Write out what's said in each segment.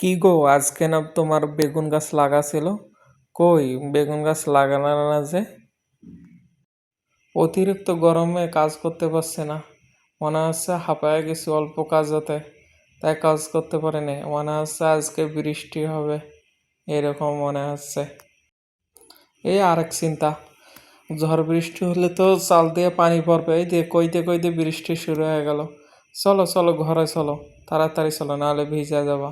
কি গো, আজকে না তোমার বেগুন গাছ লাগা ছিল? কই বেগুন গাছ লাগানো না যে? অতিরিক্ত গরমে কাজ করতে পারছে না, মনে হচ্ছে হাঁপায়ে গেছি অল্প কাজতে, তাই কাজ করতে পারিনি। মনে হচ্ছে আজকে বৃষ্টি হবে, এরকম মনে হচ্ছে। এই আরেক চিন্তা, ঝড় বৃষ্টি হলে তো চাল দিয়ে পানি পড়বে। এই দিয়ে কইতে কইতে বৃষ্টি শুরু হয়ে গেল। চলো চলো ঘরে চলো, তাড়াতাড়ি চলো, নাহলে ভিজে যাবা।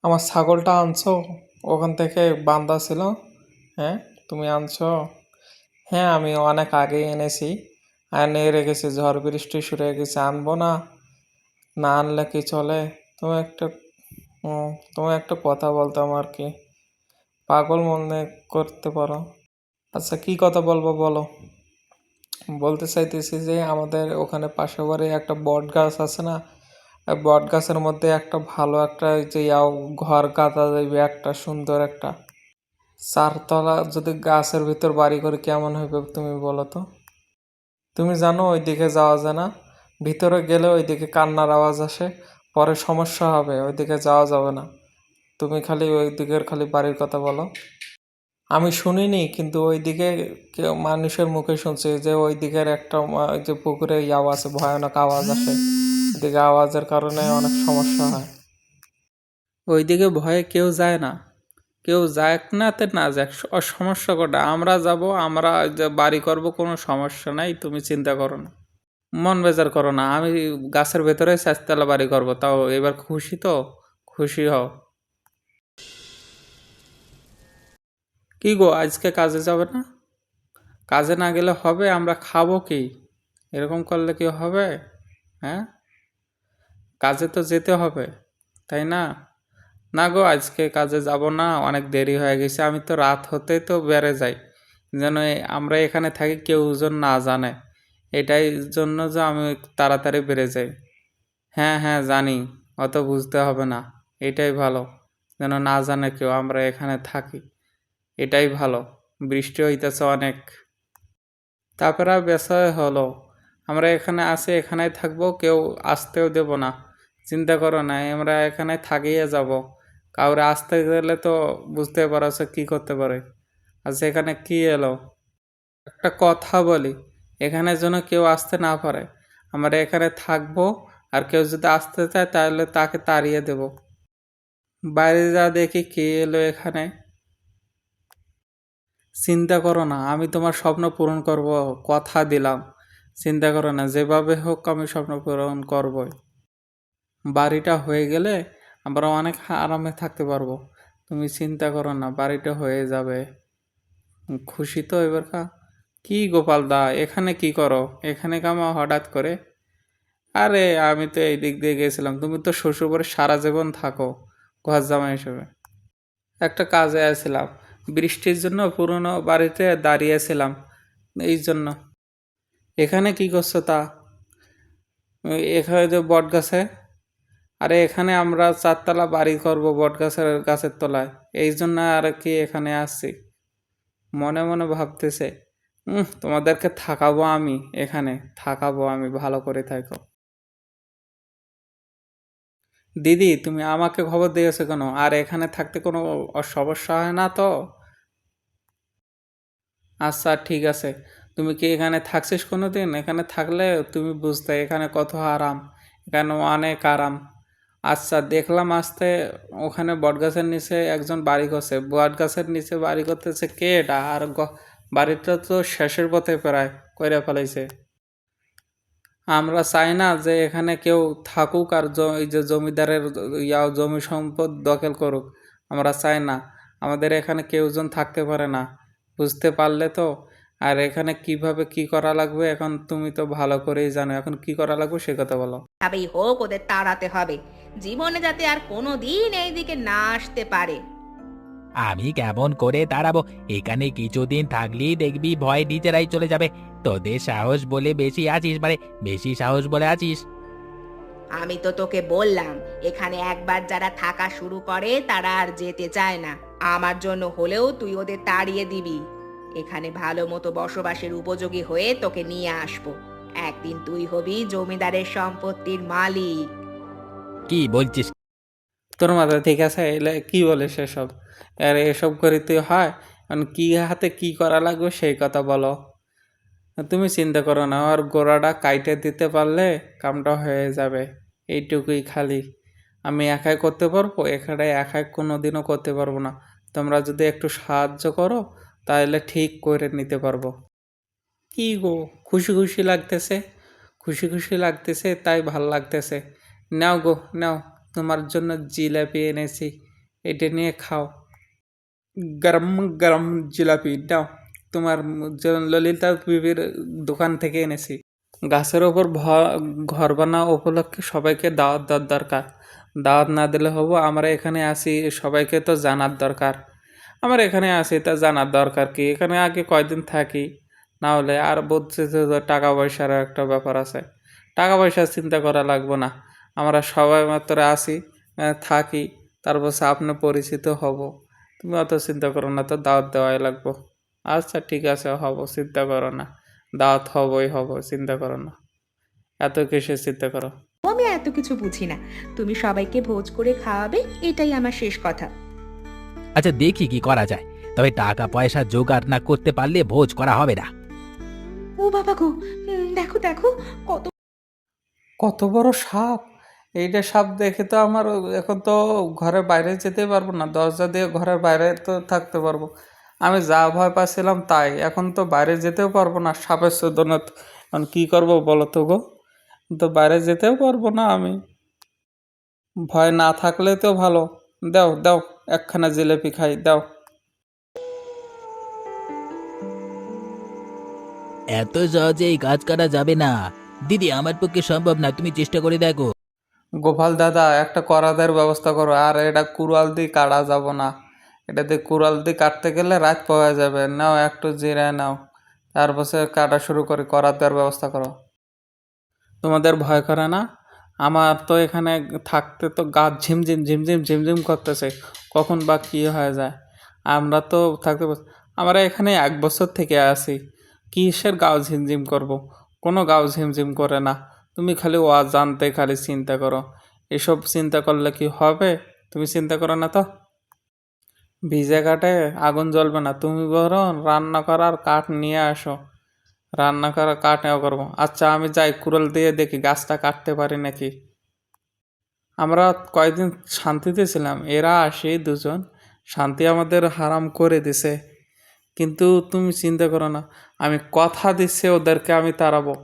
আমার ছাগলটা আনছো? ওখান থেকে বান্ধা ছিল। হ্যাঁ, তুমি আনছো? হ্যাঁ, আমি অনেক আগেই এনেছি, এনে রেখেছি। ঝড় বৃষ্টি শুরু হয়ে গেছে, আনবো না? না আনলে কি চলে? তুমি একটা তুমি একটা কথা বলতাম আর কি, পাগল মনে করতে পারো। আচ্ছা, কি কথা বলবো বলো। বলতে চাইতেছি যে আমাদের ওখানে পাশের বাড়ি একটা বট গাছ আছে না, বট গাছের মধ্যে একটা ভালো একটা যে ঘর গাঁথা যাবে, একটা সুন্দর একটা চারতলা। যদি গাছের ভিতর বাড়ি করে কেমন হবে তুমি বলো তো? তুমি জানো ওইদিকে যাওয়া যায় না, ভিতরে গেলে ওইদিকে কান্নার আওয়াজ আসে, পরে সমস্যা হবে, ওইদিকে যাওয়া যাবে না। তুমি খালি ওই দিকের খালি বাড়ির কথা বলো। আমি শুনিনি, কিন্তু ওইদিকে কেউ মানুষের মুখে শুনছি যে ওই দিকের একটা যে পুকুরে আওয়াজ, ভয়ানক আওয়াজ আসে। ওইদিকে আওয়াজের কারণে অনেক সমস্যা হয়। ওইদিকে ভয়ে কেউ যায় না। কেউ যাক না তে না যাক, সমস্যা কোটা, আমরা যাব, আমরা যে বাড়ি করব, কোনো সমস্যা নাই, তুমি চিন্তা করো না। মন বেজার করো না, আমি গাছের ভেতরে চারতলা বাড়ি করব, তাও এবার খুশি তো? খুশি হও। কি গো, আজকে কাজে যাবে না? কাজে না গেলে হবে? আমরা খাবো কি? এরকম করলে কি হবে? হ্যাঁ, কাজে তো যেতে হবে, তাই না? না গো, আজকে কাজে যাব না, অনেক দেরি হয়ে গেছে। আমি তো রাত হতেই তো বেড়ে যাই, যেন আমরা এখানে থাকি কেউ যেন না জানে, এটাই জন্য যে আমি তাড়াতাড়ি বেড়ে যাই। হ্যাঁ হ্যাঁ, জানি, অত বুঝতে হবে না। এটাই ভালো, যেন না জানে কেউ আমরা এখানে থাকি, এটাই ভালো। বৃষ্টি হইতেছে অনেক, তারপরে বিষয় হলো আমরা এখানে আছি, এখানেই থাকবো, কেউ আসতেও দেব না। চিন্তা করো না, আমরা এখানে থাকিয়ে যাব। কাউরে আসতে গেলে তো বুঝতে পারছো কি করতে পারে। আচ্ছা, এখানে কি এলো? একটা কথা বলি, এখানে যেন কেউ আসতে না পারে। আমরা এখানে থাকবো, আর কেউ যদি আসতে চায় তাহলে তাকে তাড়িয়ে দেব। বাইরে যা দেখি কে এলো এখানে। চিন্তা করো না, আমি তোমার স্বপ্ন পূরণ করব, কথা দিলাম। চিন্তা করো না, যেভাবে হোক আমি স্বপ্ন পূরণ করবই। বাড়িটা হয়ে গেলে আমরা অনেক আরামে থাকতে পারবো। তুমি চিন্তা করো না, বাড়িটা হয়ে যাবে। খুশি তো এবার? কি গোপাল দা, এখানে কি করো? এখানে কামা হঠাৎ করে? আরে আমি তো এই দিক দিয়ে গেছিলাম, তুমি তো শ্বশুরবাড়ি সারা জীবন থাকো ঘর জামাই হিসেবে। একটা কাজে আসছিলাম, বৃষ্টির জন্য পুরনো বাড়িতে দাঁড়িয়েছিলাম, এই জন্য। এখানে কি করছো তা? এখানে যে বট গাছে, আরে এখানে আমরা চারতলা বাড়ি করব গাছের তলায়, এই জন্য আর কি এখানে আসছি। মনে মনে ভাবতেছে, তোমাদেরকে থাকাবো আমি, এখানে থাকাবো আমি, ভালো করে থাকো। দিদি, তুমি আমাকে খবর দিয়েছো কেন? আর এখানে থাকতে কোনো সমস্যা হয় না তো? আচ্ছা ঠিক আছে। তুমি কি এখানে থাকছিস কোনো দিন? এখানে থাকলে তুমি বুঝতে এখানে কত আরাম, এখানে অনেক আরাম। আচ্ছা, দেখলাম আসতে ওখানে বটগাছের নিচে একজন বাড়ি করছে, বটগাছের নিচে বাড়ি করতেছে কে এটা? আর বাড়িটা তো শেষের পথে প্রায় কইরা ফেলাইছে। আমরা চাই না যে এখানে কেউ থাকুক আর এই যে জমিদারের জমি সম্পদ দখল করুক, আমরা চাই না। আমাদের এখানে কেউজন থাকতে পারে না, বুঝতে পারলে তো? আর এখানে কিভাবে কি করা লাগবে এখন তুমি তো ভালো করেই জানো, এখন কি করা লাগবে সে কথা বলো। তবেই হোক ওদের তাড়াতে হবে, জীবনে যাতে আর কোনো দিন এইদিকে না আসতে পারে। আমি কেমন করে দাঁড়াবো? এখানে কিছুদিন থাকলেই দেখবি ভয় নিজেরাই চলে যাবে। তোদের সাহস বলে বেশি আছিস, মানে বেশি সাহস বলে আছিস। আমি তো তোকে বললাম, এখানে একবার যারা থাকা শুরু করে তারা আর যেতে চায় না। আমার জন্য হলেও তুই ওদের তাড়িয়ে দিবি। এখানে ভালো মতো বসবাসের উপযোগী হয়ে তোকে নিয়ে আসবো। একদিন তুই হবি জমিদারের সম্পত্তির মালিক। কি বলছিস? তোর মাথা ঠিক আছে? এলে কি বলে সেসব? আর এসব করিতে হয়? এখন কি হাতে কি করা লাগবে সেই কথা বলো। তুমি চিন্তা করো না, আর গোড়াটা কাইটে দিতে পারলে কামটা হয়ে যাবে। এইটুকুই খালি। আমি একাই করতে পারবো? এখানে একাই কোনো দিনও করতে পারবো না। তোমরা যদি একটু সাহায্য করো তাহলে ঠিক করে নিতে পারবো। কি গো, খুশি খুশি লাগতেছে? খুশি খুশি লাগতেছে তাই ভাল লাগতেছে। নাও গো নাও, তোমার জন্য জিলাপি এনেছি, এটা নিয়ে খাও। গরম গরম জিলাপি নাও, তোমার জন্য ললিতা বিবির দোকান থেকে এনেছি। গাছের ওপর ঘর বানা উপলক্ষে সবাইকে দাওয়াত দেওয়ার দরকার। দাওয়াত না দিলে হবো? আমরা এখানে আসি, সবাইকে তো জানার দরকার। আমার এখানে আসি তা জানার দরকার কি? এখানে আগে কয়দিন থাকি, না হলে আর বলছে যে টাকা পয়সার একটা ব্যাপার আছে। টাকা পয়সা চিন্তা করা লাগবো না, আমরা সবাই মাত্র আসি, থাকি, তারপর আপনি পরিচিত হব। তুমি অত চিন্তা করো না, তো দাওয়াত দেওয়াই লাগবো। আচ্ছা ঠিক আছে, হব, চিন্তা করো না, দাওয়াত হবই হব, চিন্তা করো না, এত কিসের চিন্তা করো। আমি এত কিছু বুঝি না, তুমি সবাইকে ভোজ করে খাওয়াবে, এটাই আমার শেষ কথা। আচ্ছা দেখি কি করা যায়, তবে টাকা পয়সা জোগাড় না করতে পারলে ভোজ করা হবে না। ও বাবা গো, দেখো দেখো, কত কত বড় সাপ! এইটা সাপ দেখে তো আমার এখন তো ঘরের বাইরে যেতে পারবো না, দরজা দিয়ে ঘরের বাইরে তো থাকতে পারবো। আমি যা ভয় পাচ্ছিলাম তাই, এখন তো বাইরে যেতেও পারবো না সাপের সদনত। এখন কি করব বলো তো গো? তো বাইরে যেতেও পারবো না আমি। ভয় না থাকলে তো ভালো। দাও দাও, একখানা জিলিপি খাই, দাও। এত সহজে এই গাছ কাটা যাবে না দিদি, আমার পক্ষে সম্ভব না, তুমি চেষ্টা করে দেখো। গোপাল দাদা, একটা করাদের ব্যবস্থা করো। আর এটা কুড়াল দিয়ে কাটা যাব না, এটা দিয়ে কুড়াল দিয়ে কাটতে গেলে রাত পাওয়া যাবে। নাও একটু জিরায় নাও, তারপর কাটা শুরু করে করাত দেওয়ার ব্যবস্থা করো। তোমাদের ভয় করে না? আমার তো এখানে থাকতে তো গা ঝিমঝিম ঝিমঝিম ঝিমঝিম করতেছে, কখন বা কী হয়ে যায়। আমরা তো থাকতে আমরা এখানে 1 বছর থেকে আছি, কিসের গাও ঝিমঝিম করব? কোনো গাও ঝিমঝিম করে না। তুমি খালি জানতে খালি চিন্তা করো, এসব চিন্তা করলে কি হবে? তুমি চিন্তা করো না তো। ভিজে কাঠে আগুন জ্বলবে না, তুমি বরং রান্না করার কাঠ নিয়ে আসো, রান্না করা কাঠ নেওয়া করবো। আচ্ছা আমি যাই, কুড়াল দিয়ে দেখি গাছটা কাটতে পারি নাকি। আমরা কয়েকদিন শান্তিতে ছিলাম, এরা আসে দুজন, শান্তি আমাদের হারাম করে দিছে। কিন্তু তুমি চিন্তা করো না, আমি কথা দিচ্ছি ওদেরকে আমি তাড়াবো,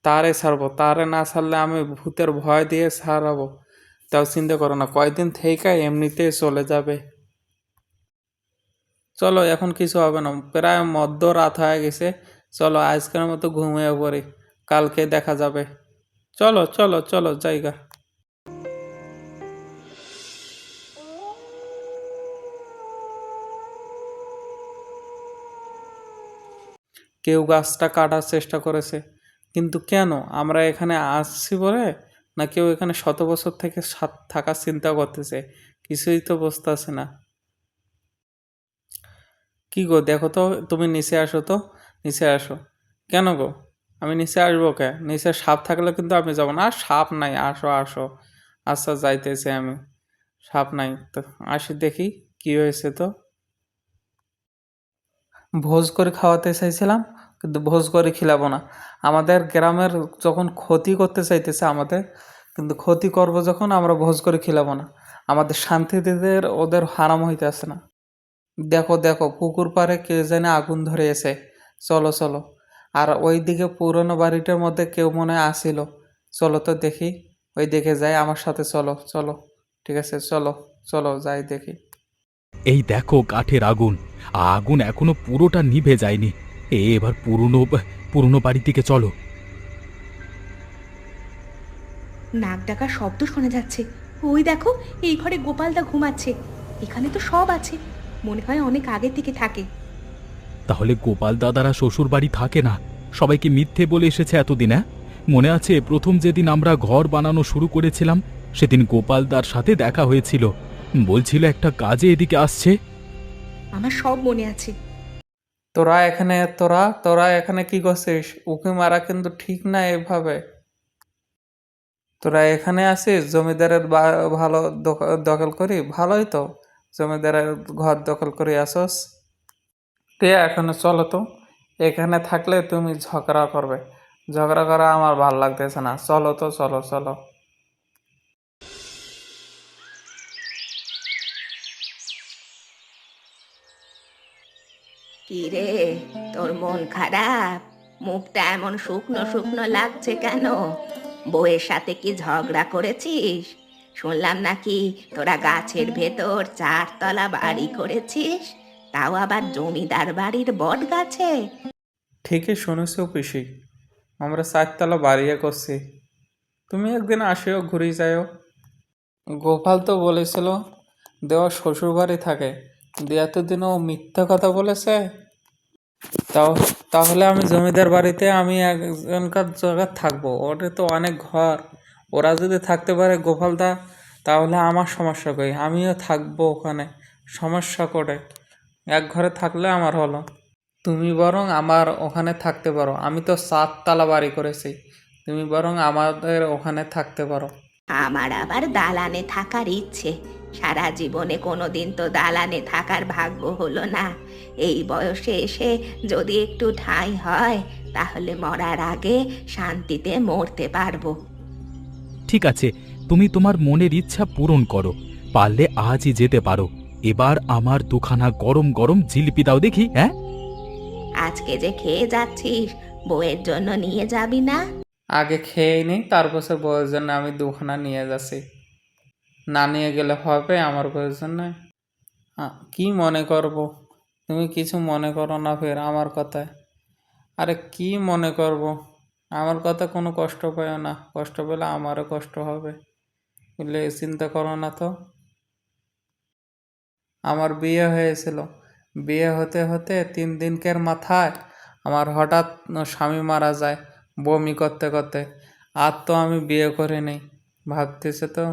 তারে ছাড়বো, তারে না ছাড়লে আমি ভূতের ভয় দিয়ে ছাড়াবো। তাও চিন্তা করো না, কয়েকদিন থেকে এমনিতেই চলে যাবে। চলো এখন কিছু হবে না, প্রায় মধ্যরাত হয়ে গেছে। চলো আজকের মতো ঘুমিয়ে পড়ি, কালকে দেখা যাবে। চলো চলো চলো জায়গা। কেউ গাছটা কাটার চেষ্টা করেছে, কিন্তু কেন? আমরা এখানে আসছি বলে, না কেউ এখানে শত বছর থেকে থাকার চিন্তা করতেছে? কিছুই তো বুঝতেছে না। কি গো দেখো তো, তুমি নিচে আসো তো, নিচে আসো। কেন গো? আমি নিচে আসবো কে? নিচে সাপ থাকলে কিন্তু আমি যাবো না। আর সাপ নাই, আসো আসো। আচ্ছা যাইতেছি আমি। সাপ নাই তো, আসি দেখি কি হয়েছে তো। ভোজ করে খাওয়াতে চাইছিলাম, কিন্তু ভোজ করে খিলাবো না। আমাদের গ্রামের যখন ক্ষতি করতে চাইতেছে আমাদের, কিন্তু ক্ষতি করব যখন আমরা ভোজ করে খিলাবো না। আমাদের শান্তিদের ওদের হারাম হইতে আসে না। দেখো দেখো, পুকুর পাড়ে কে জানে আগুন ধরে এসে। চলো চলো। আর ওইদিকে পুরনো বাড়িটার মধ্যে কেউ মনে হয় আসিল। চলো তো দেখি, ওই দিকে যাই, আমার সাথে চলো চলো। ঠিক আছে চলো, চলো যাই দেখি। এই দেখো কাঠের আগুন, আগুন এখনো পুরোটা নিভে যায়নি। এবার পুরনো পুরনো বাড়ির দিকে চলো। নাক ডাকার শব্দ শোনা যাচ্ছে। ওই দেখো, এই ঘরে গোপালদা ঘুমাচ্ছে। এখানে তো সব আছে, মনে হয় অনেক আগে থেকে থাকে। তাহলে গোপাল দাদারা শ্বশুর বাড়ি থাকে না, সবাইকে মিথ্যে বলে এসেছে এতদিন। মনে আছে প্রথম যেদিন আমরা ঘর বানানো শুরু করেছিলাম, সেদিন গোপালদার সাথে দেখা হয়েছিল, বলছিল একটা কাজে এদিকে আসছে। আমার সব মনে আছে। তোরা এখানে কি করছিস? উকি মারা কিন্তু ঠিক না এভাবে। তোরা এখানে আসিস জমিদারের ভালো দখল করি, ভালোই তো, জমিদারের ঘর দখল করে আসস। টিয়া এখানে চলো তো, এখানে থাকলে তুমি ঝগড়া করবে, ঝগড়া করা আমার ভাল লাগতেছে না, চলো তো, চলো চলো। কি রে, তোর মন খারাপ? মুখটা এমন শুকনো শুকনো লাগছে কেন? বউয়ের সাথে কি ঝগড়া করেছিস? শুনলাম নাকি তোরা গাছের ভেতর 4 তলা বাড়ি করেছিস, তাও আবার জমিদার বাড়ির বট গাছে। ঠিকই শুনেছো পিসি, আমরা 4 তলা বাড়িয়ে করছি। তুমি একদিন আসিও, ঘুরে যাও। গোপাল তো বলেছিল দেওয়া শ্বশুর বাড়ি থাকে, দিয়ে এতদিনও মিথ্যা কথা বলেছে। তাও তাহলে আমি জমিদার বাড়িতে আমি একজনকার জায়গা থাকবো, ওটা তো অনেক ঘর, ওরা যদি থাকতে পারে গোপালদা, তাহলে আমার সমস্যা কই, আমিও থাকবো ওখানে, সমস্যা করে এক ঘরে থাকলে আমার হলো। তুমি বরং আমার ওখানে থাকতে পারো, আমি তো 7 তলা বাড়ি করেছি, তুমি বরং আমাদের ওখানে থাকতে পারো। আমার আবার দালানে থাকার ইচ্ছে, সারা জীবনে কোনোদিন তো দালানে থাকার ভাগ্য হলো না। এই বয়সে এসে যদি একটু ঠাঁই হয়, তাহলে মরার আগে শান্তিতে মরতে পারবো। ঠিক আছে, তুমি তোমার মনের ইচ্ছা পূরণ করো, পারলে আজই যেতে পারো। এবার আমার দুখানা গরম গরম জিলিপি দাও দেখি। হ্যাঁ, আজকে যে খেয়ে যাচ্ছিস, বউয়ের জন্য নিয়ে যাবি না? আগে খেয়ে নিই, তারপর বউয়ের জন্য আমি 2খানা নিয়ে যাচ্ছি। না নিয়ে গেলে হবে, আমার প্রয়োজন নাই। কি মনে করব? তুমি কিছু মনে করো না ফের আমার কথায়। আরে কি মনে করব? আমার কথা কোনো কষ্ট পেও না, কষ্ট পেলে আমারও কষ্ট হবে, বুঝলে? চিন্তা করো না তো। আমার বিয়ে হয়েছিল, বিয়ে হতে হতে 3 দিনকের মাথায় আমার হঠাৎ স্বামী মারা যায় বমি করতে করতে। আর তো আমি বিয়ে করে নেই, ভাবতেছে তো।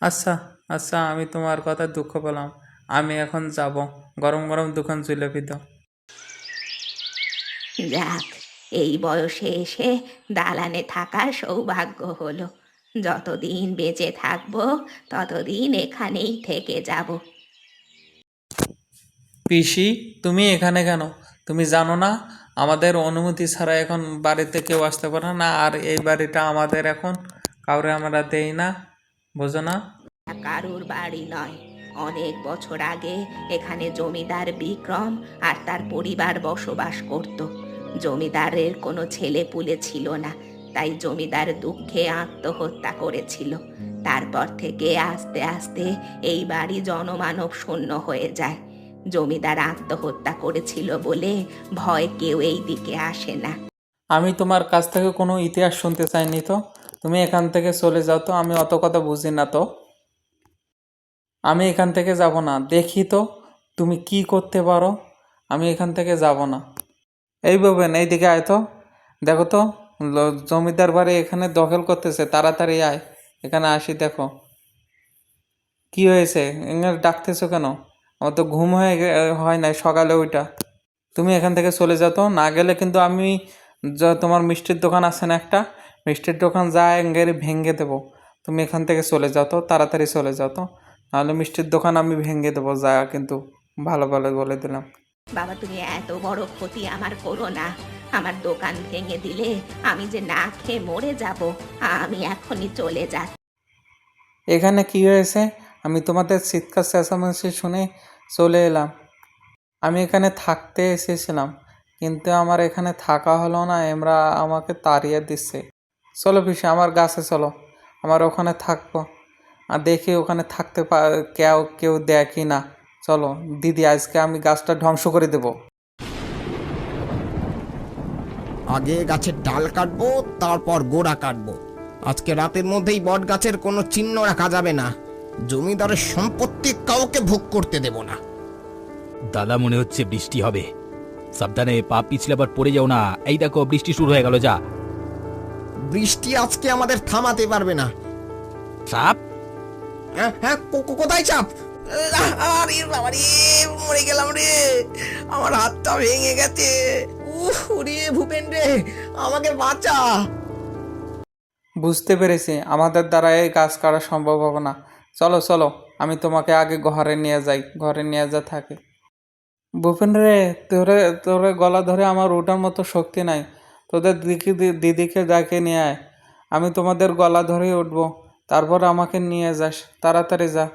আচ্ছা আচ্ছা, আমি তোমার কথা দুঃখ পেলাম, আমি এখন যাব, গরম গরম দোকান জিলিপি দাও। যাক, এই বয়সে এসে দালানে থাকার সৌভাগ্য হলো। যতদিন বেঁচে থাকবো ততদিন এখানেই থেকে যাব। পিসি, তুমি এখানে কেন? তুমি জানো না আমাদের অনুমতি ছাড়া এখন বাড়িতে কেউ আসতে পারে না, আর এই বাড়িটা আমাদের, এখন কাউরে আমরা দেই না, বোঝো না? কারুর বাড়ি নয়, অনেক বছর আগে এখানে জমিদার বিক্রম আর তার পরিবার বসবাস করত। জমিদারের কোনো ছেলে পুলে ছিল না, তাই জমিদার দুঃখে আত্মহত্যা করেছিল। তারপর থেকে আস্তে আস্তে এই বাড়ি জনমানব শূন্য হয়ে যায়। জমিদার আত্মহত্যা করেছিল বলে ভয় কেউ এই দিকে আসে না। আমি তোমার কাছ থেকে কোনো ইতিহাস শুনতে চাইনি তো, তুমি এখান থেকে চলে যাও তো, আমি অত কথা বুঝি না তো। আমি এখান থেকে যাব না, দেখি তো তুমি কি করতে পারো, আমি এখান থেকে যাব না। এই বলবেন, এইদিকে আয় তো, দেখো তো জমিদার বাড়ি এখানে দখল করতেছে, তাড়াতাড়ি আয়, এখানে আসি, দেখো কি হয়েছে, এখানে ডাকতেছো কেন? আমার তো ঘুম হয় নাই সকালে ওইটা। তুমি এখান থেকে চলে যাও তো, না গেলে কিন্তু আমি তোমার মিষ্টির দোকান আছে না একটা, মিষ্টির দোকান যা এঙ্গেরে ভেঙে দেবো। তুমি এখান থেকে চলে যাও তো, তাড়াতাড়ি চলে যাও তো, নাহলে মিষ্টির দোকান আমি ভেঙে দেবো যা, কিন্তু ভালো ভালো বলে দিলাম। বাবা, তুমি এত বড় ক্ষতি আমার করো না। আমার দোকান ভেঙে দিলে আমি যে না খেয়ে মরে যাব। আমি এখনই চলে যাচ্ছি। এখানে কি হয়েছে? আমি তোমাদের চিৎকার চেঁচামেচি শুনে চলে এলাম। আমি এখানে থাকতে এসেছিলাম, কিন্তু আমার এখানে থাকা হলো না, এমরা আমাকে তাড়িয়ে দিচ্ছে। চলো পিসি, আমার গাছে চলো, আমার ওখানে থাকবো, আর দেখি ওখানে থাকতে কেউ কেউ দেয় কি না। চলো দিদি, আজকে আমি গাছটা ধ্বংস করে দেব। আগে গাছের ডাল কাটবো, তারপর গোড়া কাটবো। আজকে রাতের মধ্যেই বট গাছের কোনো চিহ্ন রাখা যাবে না। জমিদারের সম্পত্তি কাউকে ভোগ করতে দেব না। দাদা মনে হচ্ছে বৃষ্টি হবে, সাবধানে, পা পিছলে আবার পড়ে যাও না। এই দেখো বৃষ্টি শুরু হয়ে গেল, যা। বৃষ্টি আজকে আমাদের থামাতে পারবে না। সাপ, হ্যাঁ হ্যাঁ, কোথায় চাপ? আরে বাবা রে, মরে গেলাম রে, আমার হাতটা ভেঙে গেছে। উফ রে ভূপেন রে, আমাকে বাঁচা। বুঝতে পেরেছি আমাদের দ্বারা এই কাজ করা সম্ভব হবে না। চলো চলো, আমি তোমাকে আগে ঘরে নিয়ে যাই, ঘরে নিয়ে যা থাকে। ভূপেন রে, তোরে তোরে গলা ধরে আমার ওঠার মতো শক্তি নাই। তোদের দিদিকে ডাকে নিয়ে আয়, আমি তোমাদের গলা ধরে উঠবো, তারপর আমাকে নিয়ে যাস, তাড়াতাড়ি যা।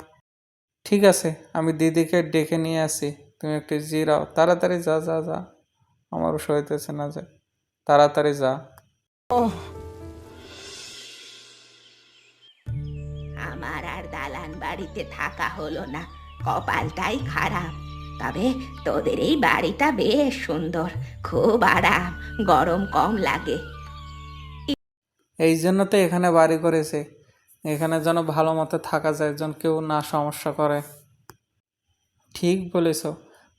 ঠিক আছে, আমি দিদিকে ডেকে নিয়ে আসি, তুমি একটু জিরাও, তাড়াতাড়ি যা যা যা, আমারও সইতেছে না, যে তাড়াতাড়ি যা। আমার আর দালান বাড়িতে থাকা হলো না, কপালটাই খারাপ। তবে তোদের এই বাড়িটা বেশ সুন্দর, খুব আরাম, গরম কম লাগে। এই জন্য তো এখানে বাড়ি করেছে, এখানে যেন ভালো মতো থাকা যায়, যেন কেউ না সমস্যা করে। ঠিক বলেছ,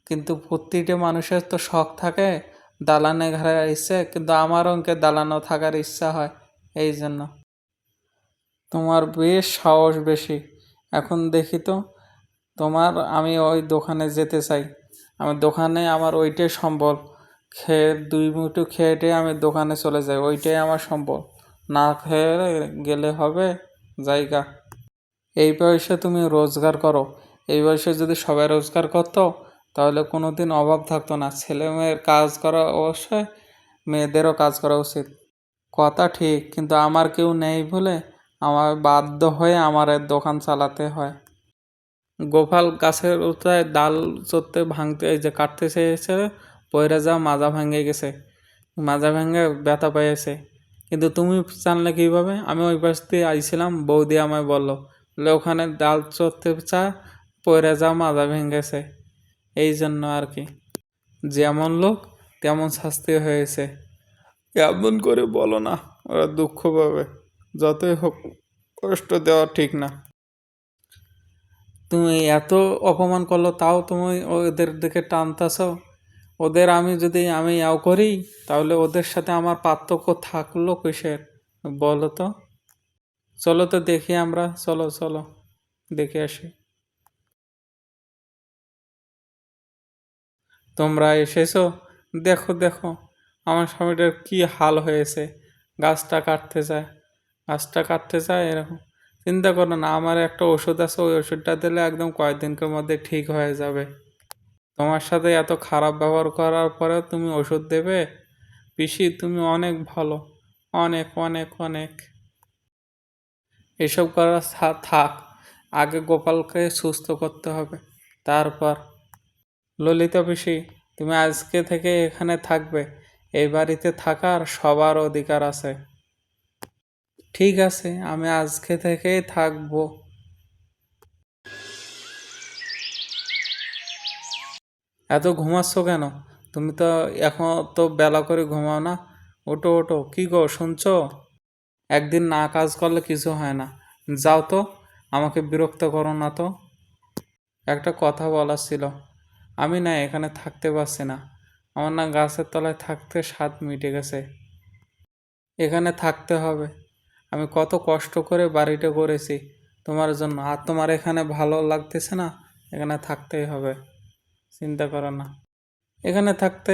কিন্তু প্রতিটা মানুষের তো শখ থাকে দালানে ঘরের ইচ্ছে, কিন্তু আমারও অঙ্কে দালানও থাকার ইচ্ছা হয়। এই জন্য তোমার বেশ সাহস বেশি। এখন দেখি তো, আমি ওই দোকানে যেতে চাই, আমার দোকানে আমার ওইটাই সম্বল, খেয়ে 2 মুঠো খেয়ে আমি দোকানে চলে যাই, ওইটাই আমার সম্বল। না খেয়ে গেলে হবে জায়গা। এই বয়সে তুমি রোজগার করো, এই বয়সে যদি সবাই রোজগার করতো তাহলে কোনো দিন অভাব থাকতো না। ছেলে মেয়ের কাজ করা অবশ্যই, মেয়েদেরও কাজ করা উচিত, কথা ঠিক, কিন্তু আমার কেউ নেই বলে আমার বাধ্য হয়ে আমার এর দোকান চালাতে হয়। গোপাল গাছের উতায় ডাল চড়তে ভাঙতে, এই যে কাটতে চেয়েছে, পয়রা যা মাজা ভেঙে গেছে, মাজা ভেঙে ব্যথা পেয়েছে। কিন্তু তুমি জানলে কীভাবে? আমি ওই পাশ দিয়ে আইছিলাম, বৌদি আমায় বললো, বলে ওখানে ডাল চড়তে চা পয়রা যা মাজা ভেঙেছে। এই জন্য আর কি, যেমন লোক তেমন শাস্তি হয়েছে। এমন করে বলো না, ওরা দুঃখ পাবে, যতই হোক কষ্ট দেওয়া ঠিক না। তুমি এত অপমান করলো তাও তুমি ওদের দিকে টানতেছ। ওদের আমি ইয়াও করি, তাহলে ওদের সাথে আমার পার্থক্য থাকলো কিসের বলো তো? চলো তো দেখি আমরা, চলো চলো দেখে আসি। তোমরা এসেছো, দেখো দেখো আমার স্বামীটার কি হাল হয়েছে, গাছটা কাটতে চায়, গাছটা কাটতে চায় এরকম। চিন্তা করো না, আমার একটা ওষুধ আছে, ওই ওষুধটা দিলে একদম কয়েকদিনের মধ্যে ঠিক হয়ে যাবে। তোমার সাথে এত খারাপ ব্যবহার করার পরেও তুমি ওষুধ দেবে? পিসি তুমি অনেক ভালো, অনেক অনেক অনেক। এসব করা থাক, আগে গোপালকে সুস্থ করতে হবে, তারপর। ললিতা পিসি, তুমি আজকে থেকে এখানে থাকবে, এই বাড়িতে থাকার সবার অধিকার আছে। ঠিক আছে, আমি আজকে থেকেই থাকবো। এত ঘুমাচ্ছ কেন? তুমি তো এখন তো বেলা করে ঘুমাও না, ওটো ওটো, কী গো শুনছো? একদিন না কাজ করলে কিছু হয় না, যাও তো, আমাকে বিরক্ত করো না তো। একটা কথা বলার ছিল, আমি না এখানে থাকতে পারছি না, আমার না গাছের তলায় থাকতে স্বাদ মিটে গেছে, এখানে থাকতে হবে। আমি কত কষ্ট করে বাড়িটা করেছি তোমার জন্য, আর তোমার এখানে ভালো লাগতেছে না, এখানে থাকতেই হবে, চিন্তা করো না। এখানে থাকতে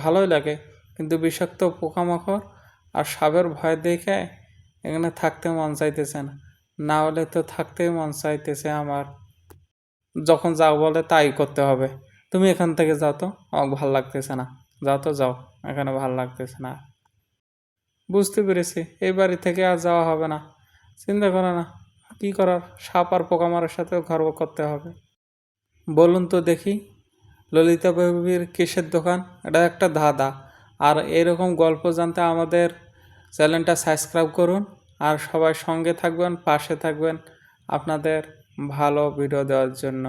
ভালোই লাগে, কিন্তু বিষাক্ত পোকামাকড় আর সাপের ভয় দেখে এখানে থাকতে মন চাইতেছে না, না হলে তো থাকতেই মন চাইতেছে আমার। যখন যাও বলে তাই করতে হবে। তুমি এখান থেকে যাও তো, আমাকে ভাল লাগতেছে না, যাও তো যাও, এখানে ভাল লাগতেছে না। বুঝতে পেরেছি, এই বাড়ি থেকে আর যাওয়া হবে না, চিন্তা করো না, কী করার, সাপ আর পোকামারের সাথেও ঘর করতে হবে। বলুন তো দেখি, ললিতা বেবির কিসের দোকান? এটা একটা ধাঁধা। আর এরকম গল্প জানতে আমাদের চ্যানেলটা সাবস্ক্রাইব করুন, আর সবাই সঙ্গে থাকবেন, পাশে থাকবেন আপনাদের ভালো ভিডিও দেওয়ার জন্য।